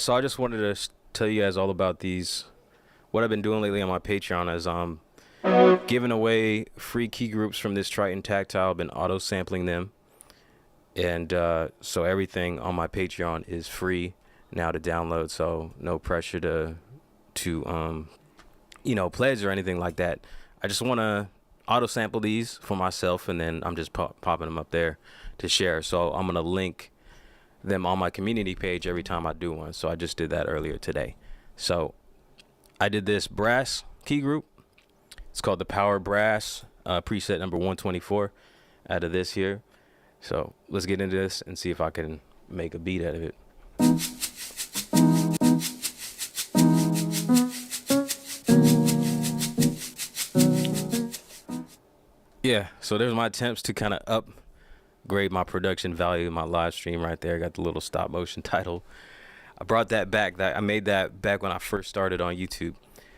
So I just wanted to tell you guys all about these. What I've been doing lately on my Patreon is giving away free key groups from this Triton Tactile. I've been auto sampling them, and so everything on my Patreon is free now to download. So no pressure to you know, pledge or anything like that. I just want to auto sample these for myself, and then I'm just popping them up there to share. So I'm gonna link them on my community page every time I do one. So I just did that earlier today. So I did this brass key group. It's called the Power Brass, preset number 124 out of this here. So let's get into this and see if I can make a beat out of it. Yeah, so there's my attempts to kind of upgrade my production value, my live stream right there. Got the little stop motion title. I brought that back. I made that back when I first started on YouTube.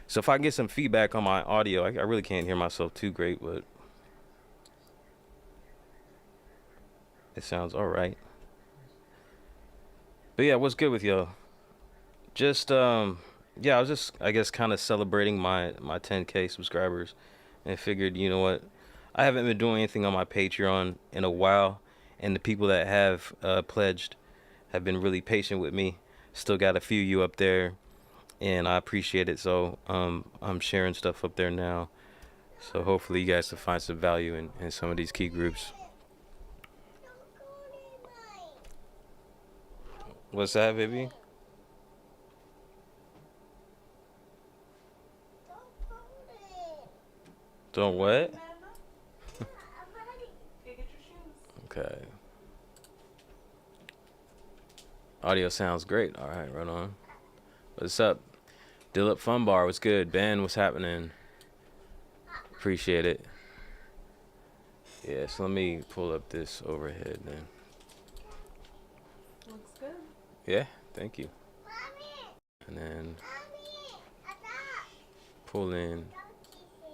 So if I can get some feedback on my audio, I really can't hear myself too great, but it sounds all right. But yeah, what's good with y'all? Just yeah, I was just, I guess, kind of celebrating my 10K subscribers, and figured, you know what, I haven't been doing anything on my Patreon in a while, and the people that have pledged have been really patient with me. Still got a few of you up there, and I appreciate it. So I'm sharing stuff up there now, so hopefully you guys can find some value in some of these key groups. What's that, baby? Don't what? Okay. Audio sounds great. All right, right on. What's up? Dillip Fun Bar, what's good? Ben, what's happening? Appreciate it. Yeah, so let me pull up this overhead then. Looks good. Yeah, thank you. And then pull in.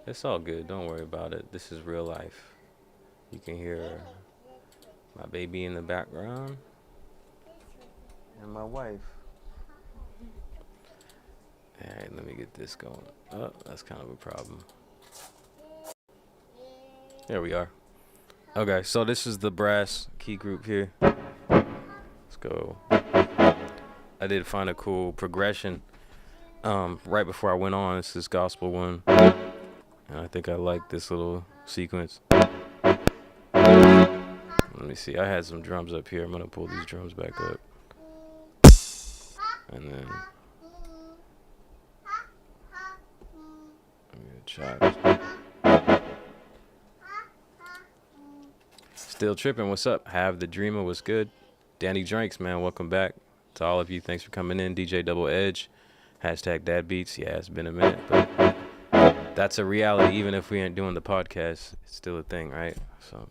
It's all good. Don't worry about it. This is real life. You can hear my baby in the background and my wife. All right, let me get this going. Oh, that's kind of a problem. There we are. Okay, so this is the brass key group here. Let's go. I did find a cool progression right before I went on. It's this gospel one, and I think I like this little sequence. Let me see. I had some drums up here. I'm gonna pull these drums back up, and then I'm gonna chop. Still tripping. What's up? Have the Dreamer. What's good? Danny Drinks, man. Welcome back to all of you. Thanks for coming in. DJ Double Edge. Hashtag Dad Beats. Yeah, it's been a minute, but that's a reality. Even if we ain't doing the podcast, it's still a thing, right? So.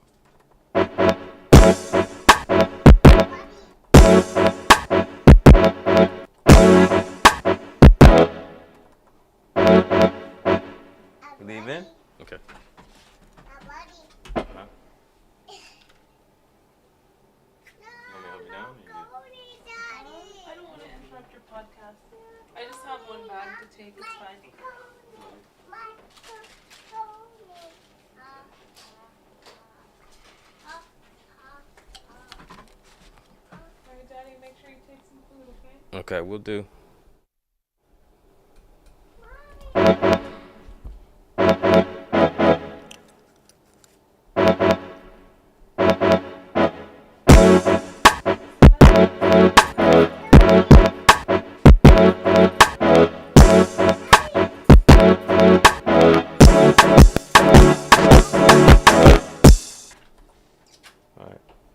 Leaving? Okay. I don't want to interrupt your podcast. I just have one bag to take. It's fine. Alright, Daddy, make sure you take some food, okay? Okay, we'll do.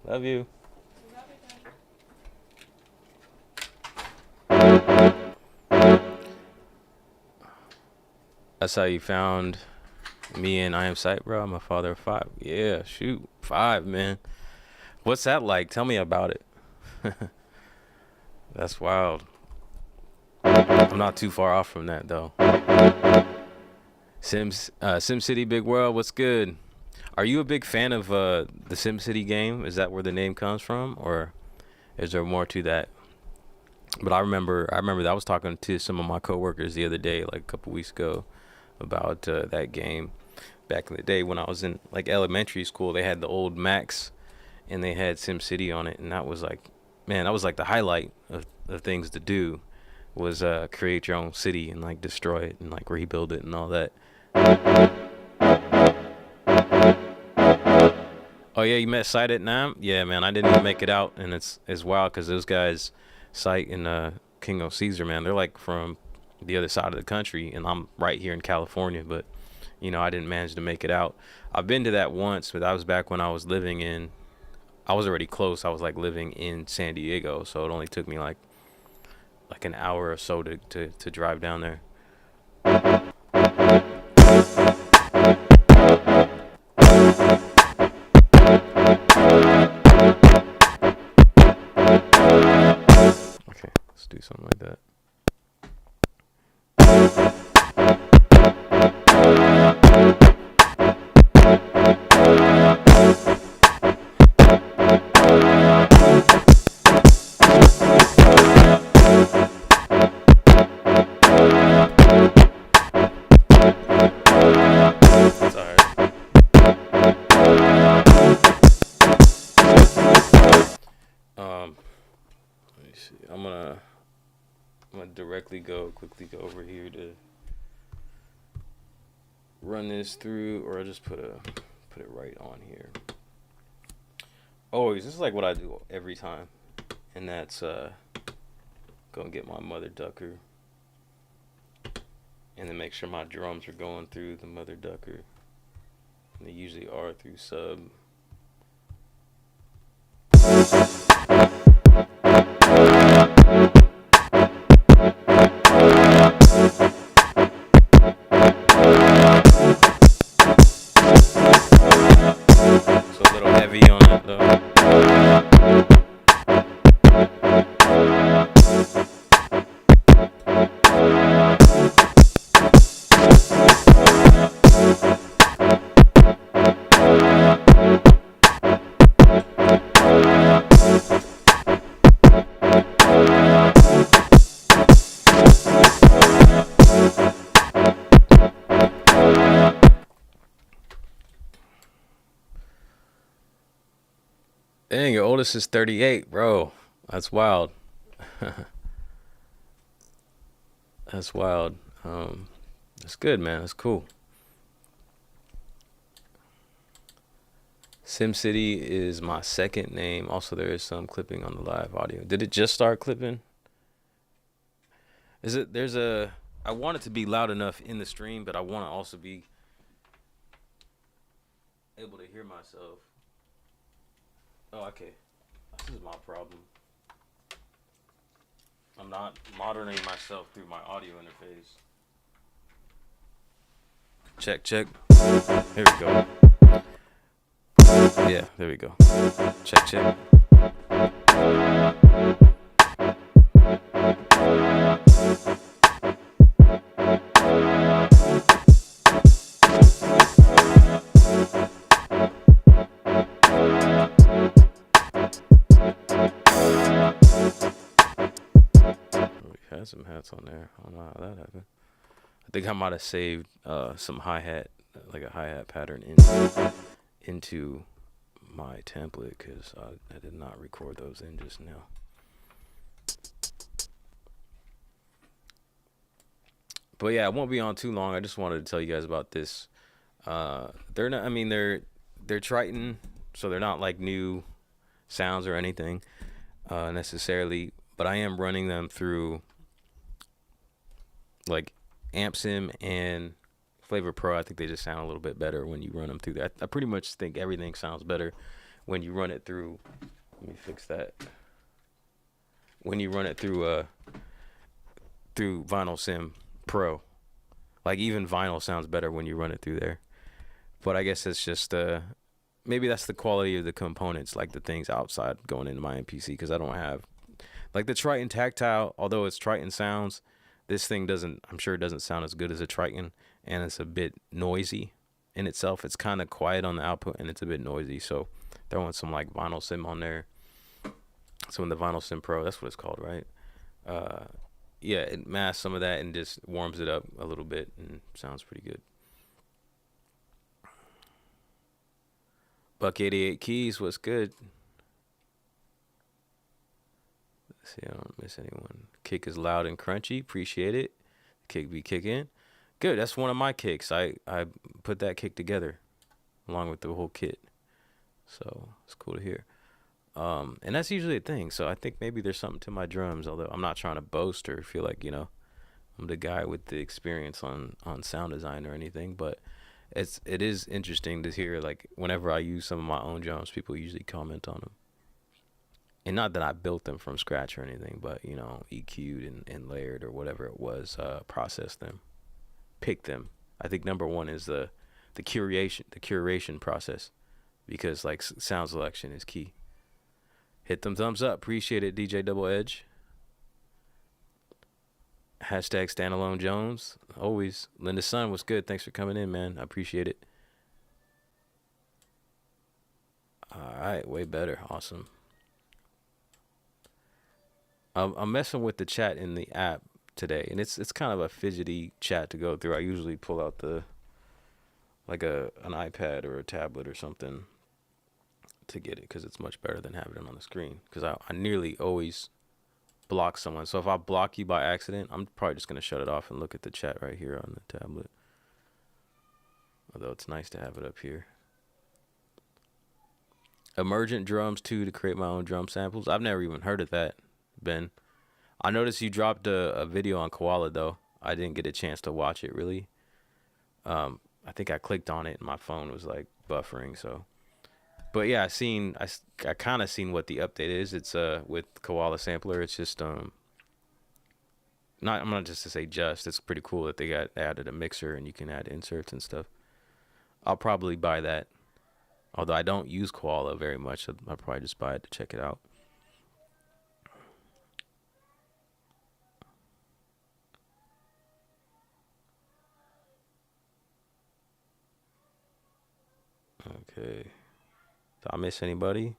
Love you. That's how you found me and I Am Sight, bro. I'm a father of 5. Yeah, shoot. 5, man. What's that like? Tell me about it. That's wild. I'm not too far off from that, though. SimCity Big World, what's good? Are you a big fan of the SimCity game? Is that where the name comes from, or is there more to that? But I remember that I was talking to some of my coworkers the other day, like a couple weeks ago, about that game. Back in the day when I was in like elementary school, they had the old Macs and they had SimCity on it, and that was like, man, that was like the highlight of things to do was create your own city and like destroy it and like rebuild it and all that. Oh yeah, you met Sight at Nam? Yeah, man, I didn't even make it out, and it's wild because those guys, Sight and King of Caesar, man, they're like from the other side of the country, and I'm right here in California, but you know, I didn't manage to make it out. I've been to that once, but that was back when I was living in. I was already close. I was like living in San Diego, so it only took me like an hour or so to drive down there. Okay, let's do something like that. It's alright. Let me see. I'm gonna quickly go over here to run this through, or I'll just put it right on here. Always, this is like what I do every time, and that's go and get my mother ducker, and then make sure my drums are going through the mother ducker. And they usually are through sub. So a little heavy on that though. Dang, your oldest is 38, bro. That's wild. That's wild. That's good, man. That's cool. SimCity is my second name. Also, there is some clipping on the live audio. Did it just start clipping? Is it? There's a. I want it to be loud enough in the stream, but I want to also be able to hear myself. Oh, okay. This is my problem. I'm not monitoring myself through my audio interface. Check, check. Here we go. Yeah, there we go. Check, check. We had some hats on there. I don't know how that happened. I think I might have saved some hi-hat, like a hi-hat pattern into my template, because I did not record those in just now. But yeah, it won't be on too long. I just wanted to tell you guys about this. They're not. I mean, they're Triton, so they're not like new sounds or anything necessarily. But I am running them through like AmpSim and Flavor Pro. I think they just sound a little bit better when you run them through that. I pretty much think everything sounds better when you run it through. Let me fix that. When you run it through Vinyl Sim Pro, like even Vinyl sounds better when you run it through there. But I guess it's just maybe that's the quality of the components, like the things outside going into my MPC, because I don't have like the Triton Tactile. Although it's Triton sounds, this thing doesn't. I'm sure it doesn't sound as good as a Triton, and it's a bit noisy in itself. It's kind of quiet on the output, and it's a bit noisy. So throwing some like Vinyl Sim on there, some of the Vinyl Sim Pro. That's what it's called, right? Uh, yeah, it masks some of that and just warms it up a little bit and sounds pretty good. Buck 88 Keys, what's good? Let's see, I don't miss anyone. Kick is loud and crunchy. Appreciate it. Kick be kicking. Good. That's one of my kicks. I put that kick together along with the whole kit. So it's cool to hear. And that's usually a thing. So I think maybe there's something to my drums, although I'm not trying to boast or feel like, I'm the guy with the experience on sound design or anything, but it is interesting to hear, like, whenever I use some of my own drums, people usually comment on them. And not that I built them from scratch or anything, but EQ'd and layered or whatever it was, processed them, picked them. I think number one is the curation process, because like sound selection is key. Hit them thumbs up, appreciate it, DJ Double Edge. Hashtag Standalone Jones, always. Linda Sun, what's good? Thanks for coming in, man. I appreciate it. All right, way better, awesome. I'm messing with the chat in the app today, and it's kind of a fidgety chat to go through. I usually pull out an iPad or a tablet or something to get it, because it's much better than having it on the screen, because I nearly always block someone. So if I block you by accident, I'm probably just going to shut it off and look at the chat right here on the tablet. Although it's nice to have it up here. Emergent drums too, to create my own drum samples. I've never even heard of that, Ben. I noticed you dropped a video on Koala, though. I didn't get a chance to watch it, really. I think I clicked on it and my phone was like buffering, so. But yeah, I kind of seen what the update is. It's with Koala Sampler. It's just I'm not just to say just. It's pretty cool that they got added a mixer and you can add inserts and stuff. I'll probably buy that. Although I don't use Koala very much, so I'll probably just buy it to check it out. Okay. Did I miss anybody?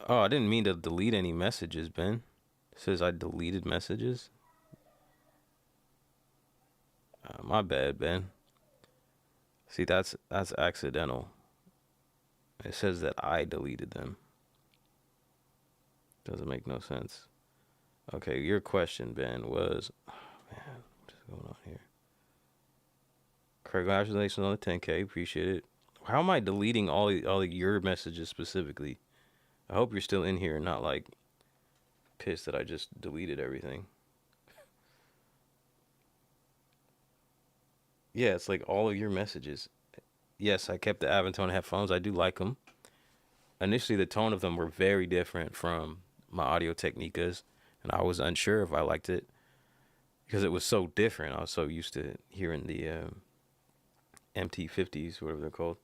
Oh, I didn't mean to delete any messages, Ben. It says I deleted messages. My bad, Ben. See, that's accidental. It says that I deleted them. Doesn't make no sense. Okay, your question, Ben, was... Oh, man, what is going on here? Congratulations on the 10K. Appreciate it. How am I deleting all of your messages specifically? I hope you're still in here and not, like, pissed that I just deleted everything. Yeah, it's like all of your messages. Yes, I kept the Aventone headphones. I do like them. Initially, the tone of them were very different from my Audio Technicas, and I was unsure if I liked it because it was so different. I was so used to hearing the MT50s, whatever they're called.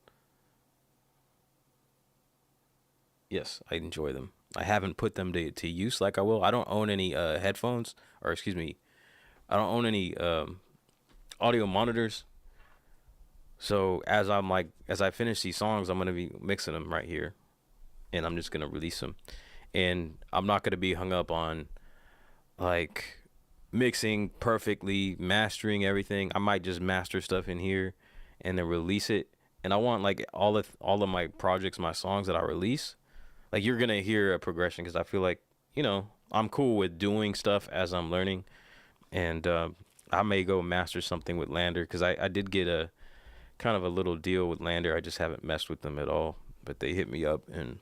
Yes, I enjoy them. I haven't put them to use like I will. I don't own any headphones, or excuse me, I don't own any audio monitors. So as I finish these songs, I'm gonna be mixing them right here, and I'm just gonna release them. And I'm not gonna be hung up on like mixing perfectly, mastering everything. I might just master stuff in here and then release it. And I want like all of my projects, my songs that I release, like you're gonna hear a progression, because I feel like I'm cool with doing stuff as I'm learning, and I may go master something with Lander, because I did get a kind of a little deal with Lander. I just haven't messed with them at all, but they hit me up, and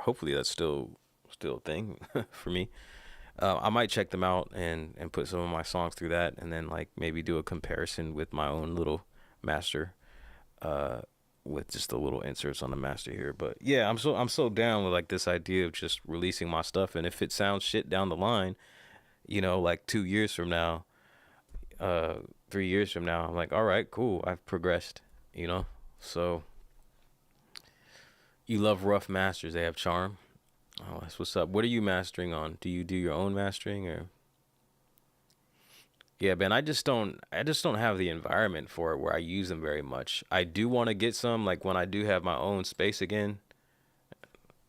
hopefully that's still a thing for me. I might check them out and put some of my songs through that, and then like maybe do a comparison with my own little master, with just the little inserts on the master here. But yeah, I'm so down with like this idea of just releasing my stuff, and if it sounds shit down the line, like 2 years from now, 3 years from now, I'm like, all right, cool, I've progressed, So you love rough masters, they have charm. Oh, that's what's up. What are you mastering on? Do you do your own mastering, or? Yeah, man, I just don't have the environment for it where I use them very much. I do want to get some, like when I do have my own space again.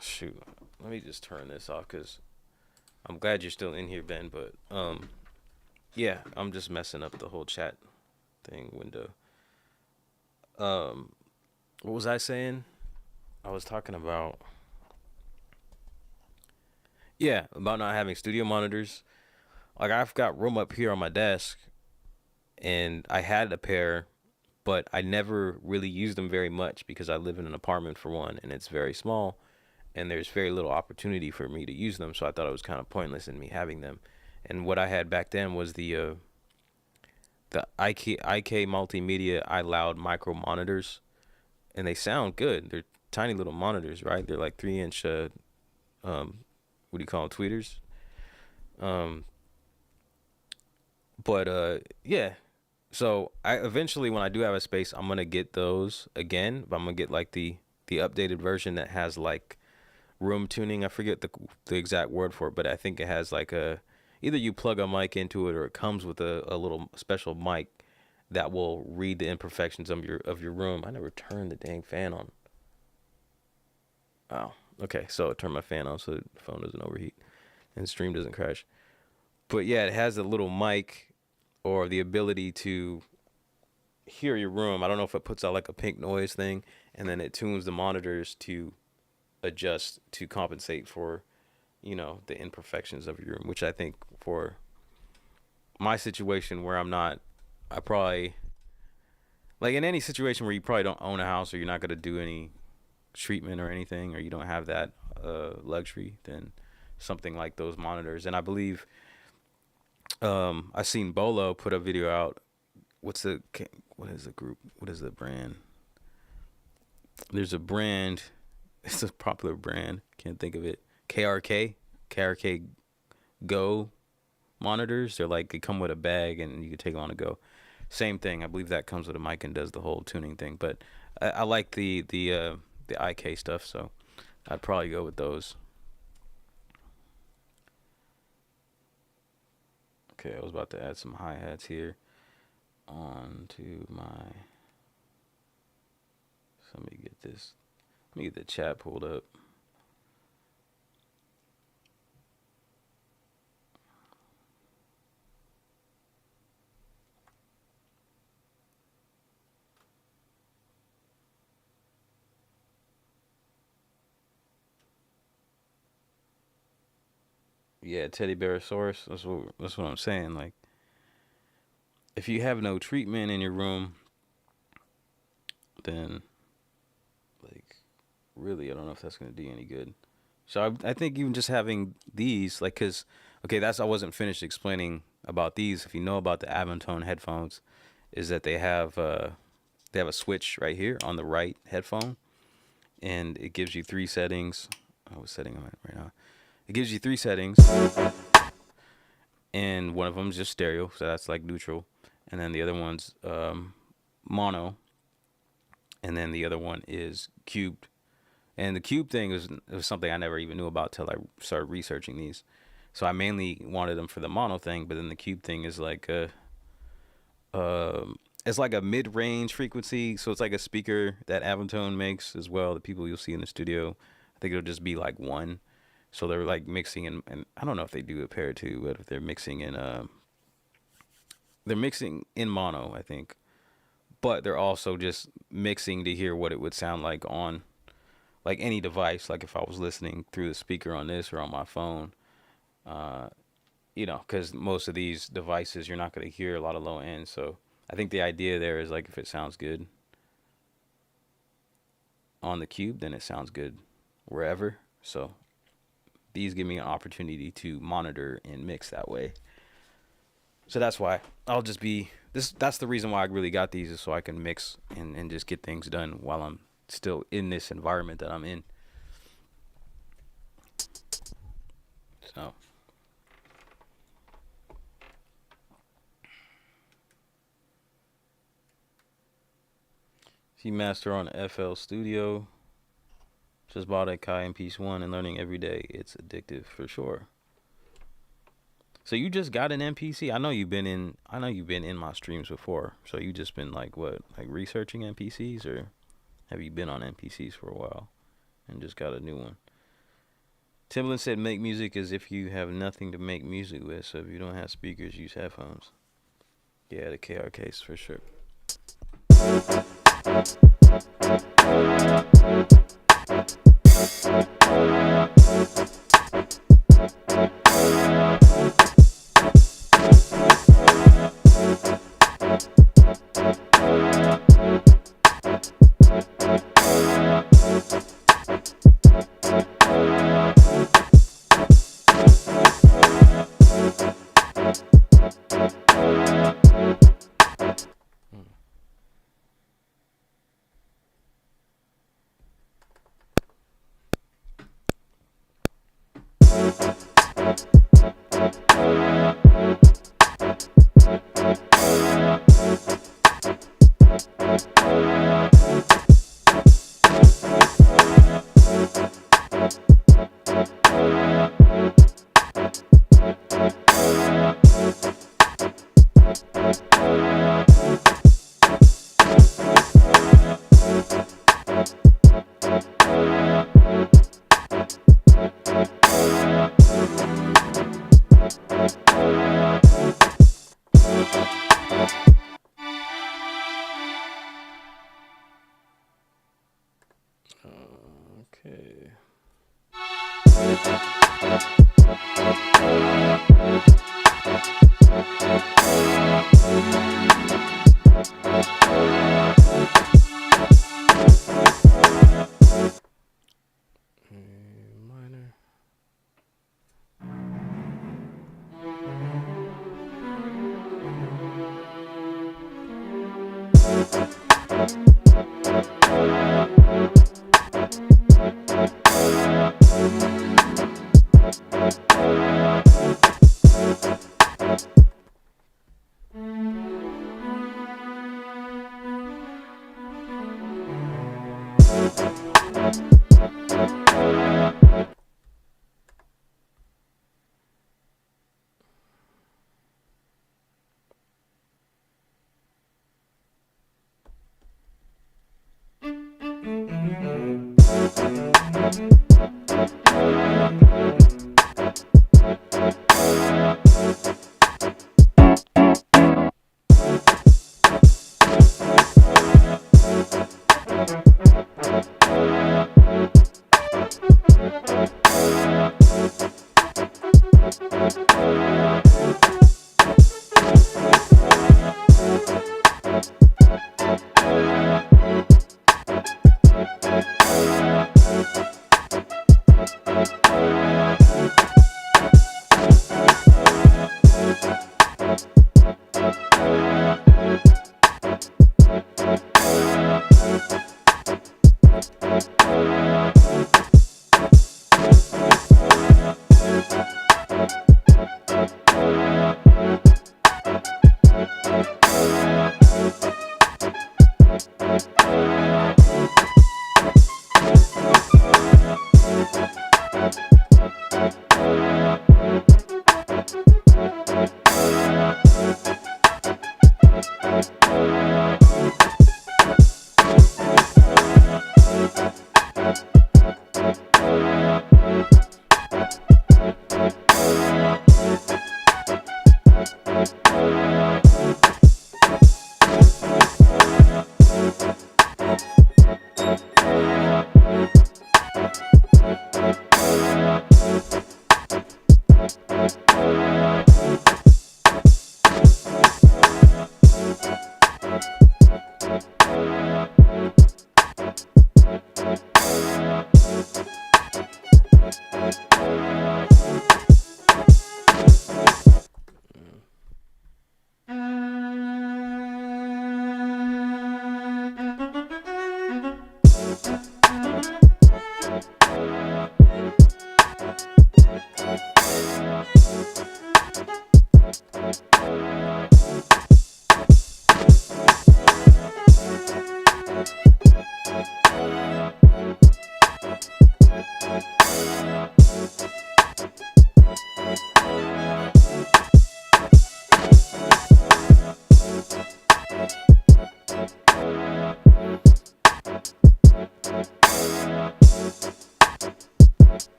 shoot, let me just turn this off because I'm glad you're still in here, Ben. But yeah, I'm just messing up the whole chat thing window. What was I saying? I was talking about, yeah, about not having studio monitors. Like, I've got room up here on my desk, and I had a pair, but I never really used them very much because I live in an apartment for one, and it's very small, and there's very little opportunity for me to use them. So I thought it was kind of pointless in me having them. And what I had back then was the IK Multimedia iLoud micro monitors, and they sound good. They're tiny little monitors, right? They're like 3-inch what do you call them, tweeters. Um, but yeah. So I eventually, when I do have a space, I'm gonna get those again. But I'm gonna get like the updated version that has like room tuning. I forget the exact word for it, but I think it has like a, either you plug a mic into it or it comes with a little special mic that will read the imperfections of your room. I never turned the dang fan on. Oh, okay. So I turned my fan on so the phone doesn't overheat and the stream doesn't crash. But yeah, it has a little mic or the ability to hear your room. I don't know if it puts out like a pink noise thing, and then it tunes the monitors to adjust to compensate for, the imperfections of your room, which I think for my situation where I probably, like in any situation where you probably don't own a house or you're not going to do any treatment or anything, or you don't have that luxury, then something like those monitors. And I believe I seen Bolo put a video out. What is the group? What is the brand? There's a brand. It's a popular brand. Can't think of it. KRK Go monitors. They're like, they come with a bag and you can take them on the go. Same thing. I believe that comes with a mic and does the whole tuning thing. But I like the IK stuff, so I'd probably go with those. Okay, I was about to add some hi-hats here onto my. So let me get this. Let me get the chat pulled up. Yeah, Teddy Bear Source. That's what I'm saying. Like, if you have no treatment in your room, then like, really, I don't know if that's gonna do any good. So I think even just having these, like, cause okay, I wasn't finished explaining about these. If you know about the Avantone headphones, is that they have a switch right here on the right headphone, and it gives you 3 settings. What setting am I right now? It gives you 3 settings, and one of them is just stereo, so that's like neutral, and then the other one's mono, and then the other one is cubed. And the cube thing was something I never even knew about till I started researching these. So I mainly wanted them for the mono thing, but then the cube thing is like it's like a mid-range frequency, so it's like a speaker that Avantone makes as well. The people you'll see in the studio, I think it'll just be like one. So they're like mixing in, and I don't know if they do a pair too, but if they're mixing in mono, I think. But they're also just mixing to hear what it would sound like on like any device. Like if I was listening through the speaker on this or on my phone, because most of these devices you're not going to hear a lot of low end. So I think the idea there is like if it sounds good on the cube, then it sounds good wherever. So these give me an opportunity to monitor and mix that way. So that's why I'll just be this. That's the reason why I really got these, is so I can mix and just get things done while I'm still in this environment that I'm in. So see Master on FL Studio. Just bought a Akai MP1 and learning every day. It's addictive for sure. So you just got an MPC? I know you've been in my streams before. So you just been like researching MPCs, or have you been on MPCs for a while and just got a new one? Timbaland said make music as if you have nothing to make music with. So if you don't have speakers, use headphones. Yeah, the KR case for sure. Okay. Minor.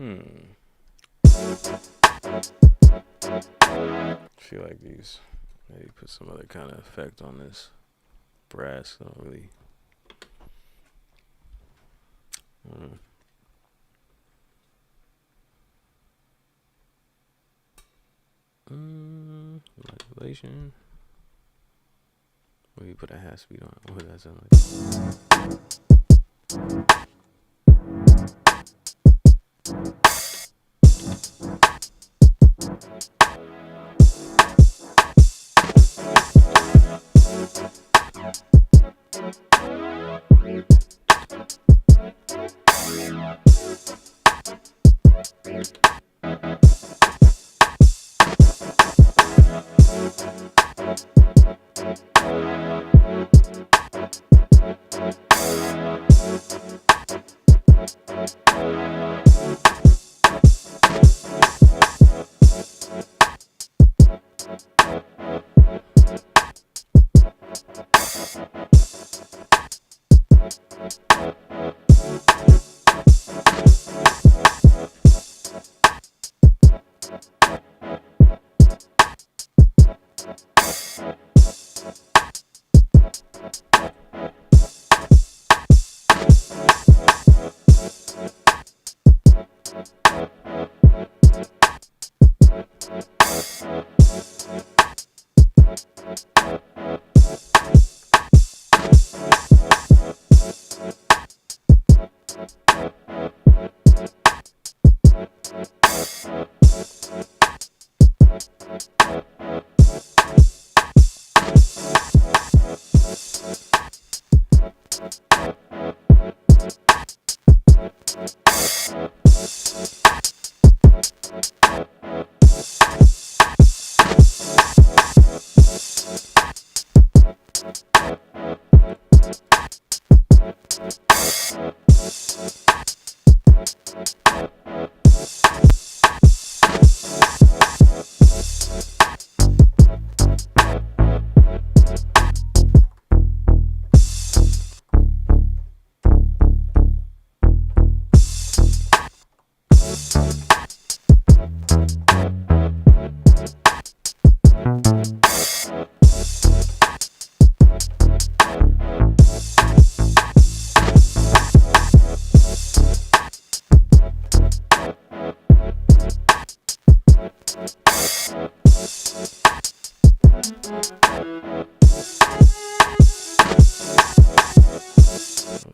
I feel like these, maybe put some other kind of effect on this brass. I don't really. Modulation. Maybe put a half speed on it. What does that sound like?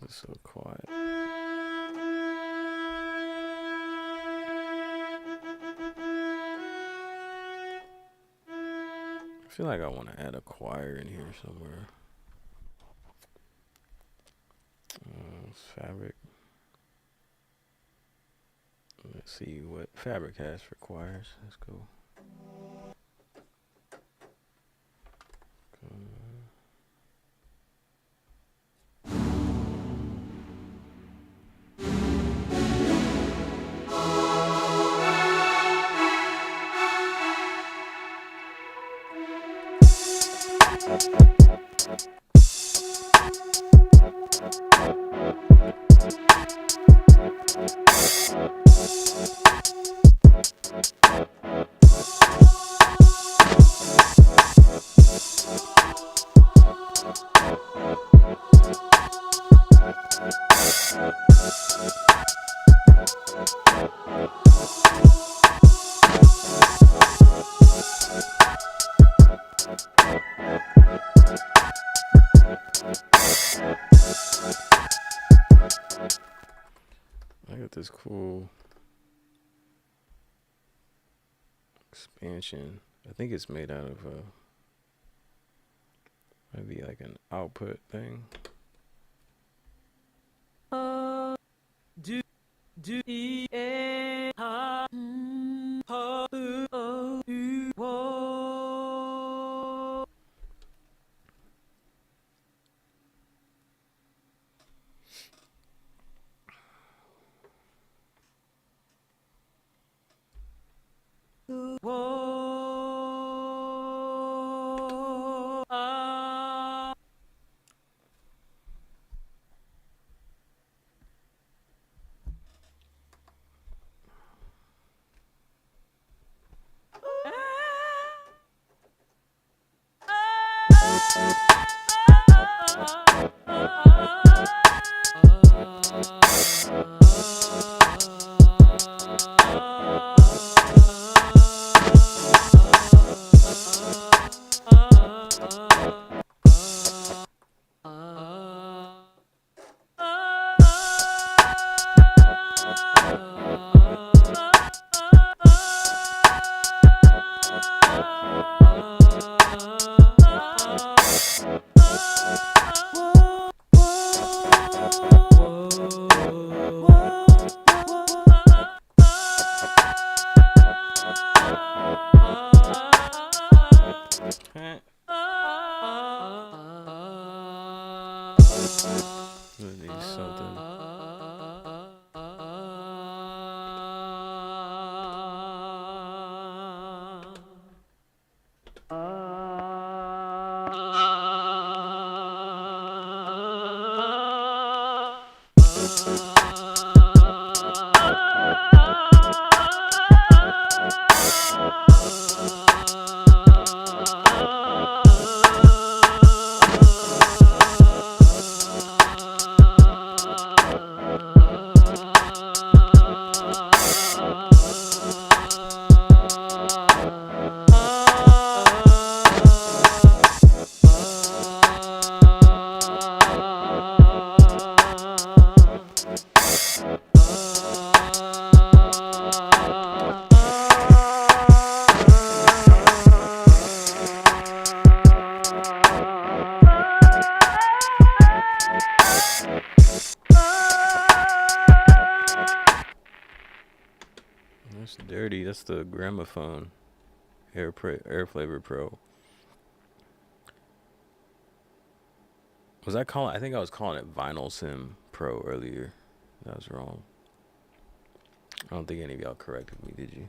So quiet. I feel like I want to add a choir in here somewhere. Fabric. Let's see what Fabric has for choirs. Let's go. Expansion. I think it's made out of maybe like an output thing. That's dirty. That's the gramophone. Air Flavor Pro. Was I calling? I think I was calling it Vinyl Sim Pro earlier. That was wrong. I don't think any of y'all corrected me, did you?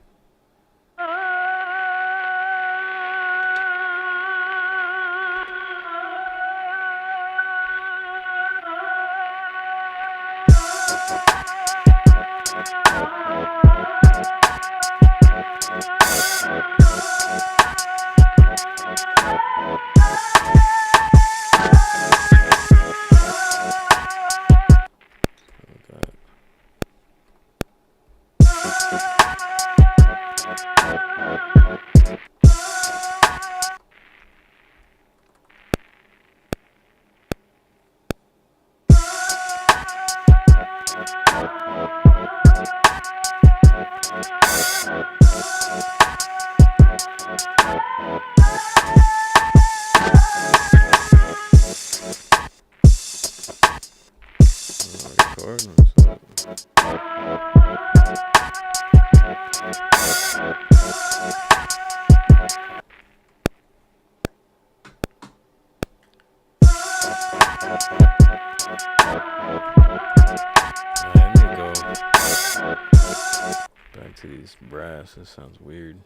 Back to these brass. This sounds weird.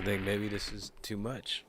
I think maybe this is too much.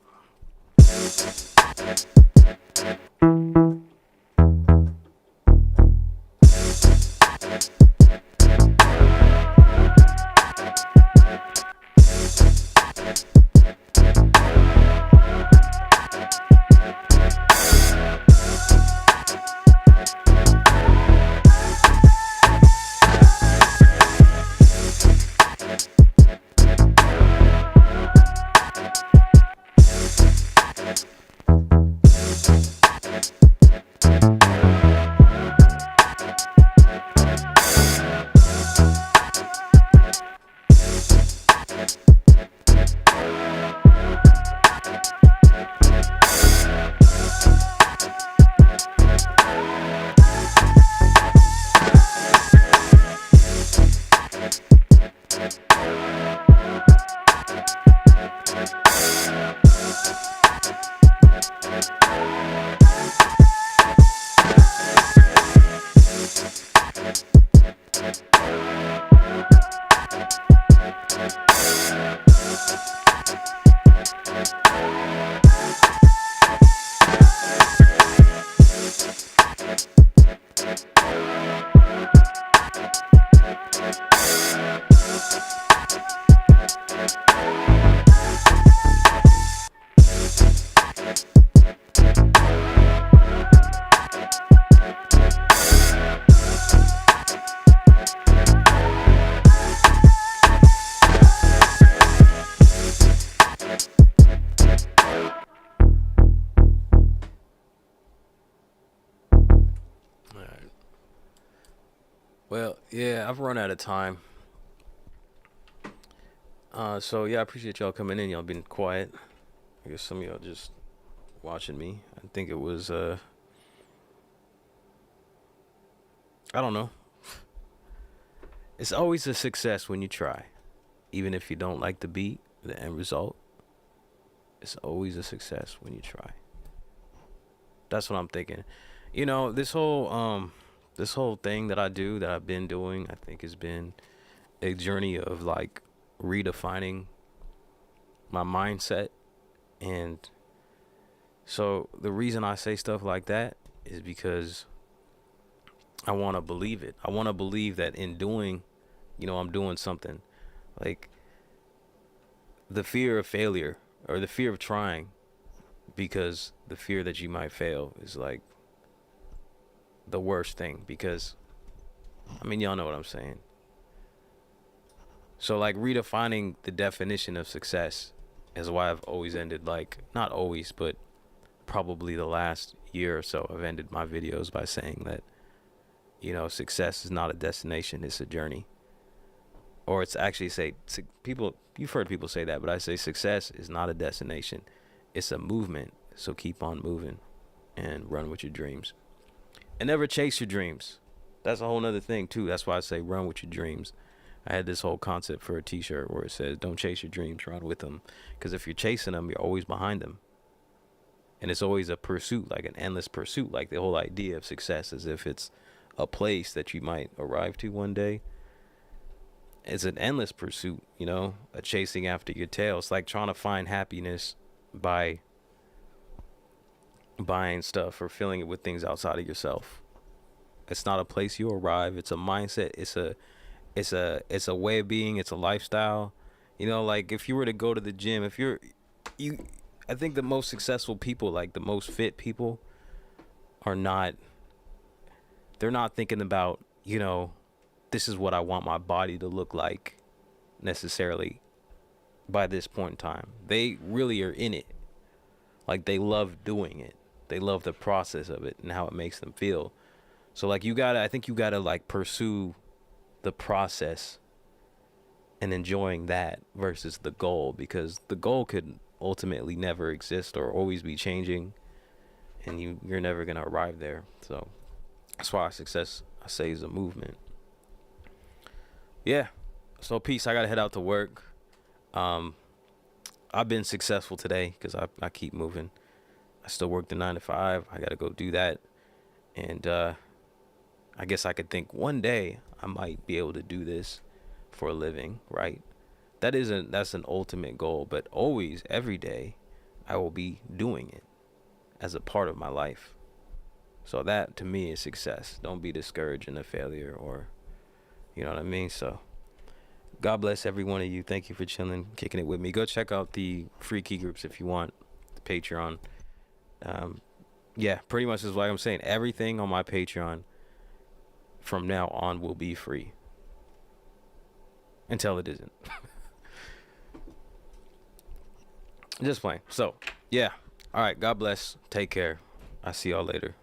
Well, yeah, I've run out of time. So yeah, I appreciate y'all coming in. Y'all been quiet. I guess some of y'all just watching me. I think it was I don't know. It's always a success when you try. Even if you don't like the beat, the end result. It's always a success when you try. That's what I'm thinking. You know, this whole thing that I do, that I've been doing, I think has been a journey of like redefining my mindset. And so the reason I say stuff like that is because I want to believe it. I want to believe that in doing, you know, I'm doing something. Like the fear of failure or the fear of trying, because the fear that you might fail is like the worst thing, because I mean, y'all know what I'm saying. So like redefining the definition of success is why I've always ended, like, not always, but probably the last year or so, I've ended my videos by saying that, you know, success is not a destination, it's a journey. Or it's actually people, you've heard people say that, but I say success is not a destination, it's a movement. So keep on moving and run with your dreams. And never chase your dreams. That's a whole nother thing too. That's why I say run with your dreams. I had this whole concept for a t-shirt where it says, don't chase your dreams, run with them. Because if you're chasing them, you're always behind them. And it's always a pursuit, like an endless pursuit. Like the whole idea of success, as if it's a place that you might arrive to one day. It's an endless pursuit, you know, a chasing after your tail. It's like trying to find happiness by buying stuff or filling it with things outside of yourself. It's not a place you arrive. It's a mindset. It's a way of being. It's a lifestyle. You know, like if you were to go to the gym, I think the most successful people, like the most fit people, they're not thinking about, you know, this is what I want my body to look like necessarily by this point in time. They really are in it. Like they love doing it. They love the process of it and how it makes them feel. So like I think you gotta like pursue the process and enjoying that versus the goal, because the goal could ultimately never exist or always be changing, and you're never gonna arrive there. So that's why success, I say, is a movement. Yeah. So peace. I gotta head out to work. I've been successful today because I keep moving. I still work the 9 to 5. I gotta go do that, and I guess I could think one day I might be able to do this for a living, right? That's an ultimate goal, but always, every day, I will be doing it as a part of my life. So that to me is success. Don't be discouraged in a failure, or, you know what I mean? So God bless every one of you. Thank you for chilling, kicking it with me. Go check out the free Keygroups if you want, the Patreon. Yeah, pretty much is what I'm saying. Everything on my Patreon from now on will be free until it isn't. Just playing. So yeah, all right, God bless, take care, I see y'all later.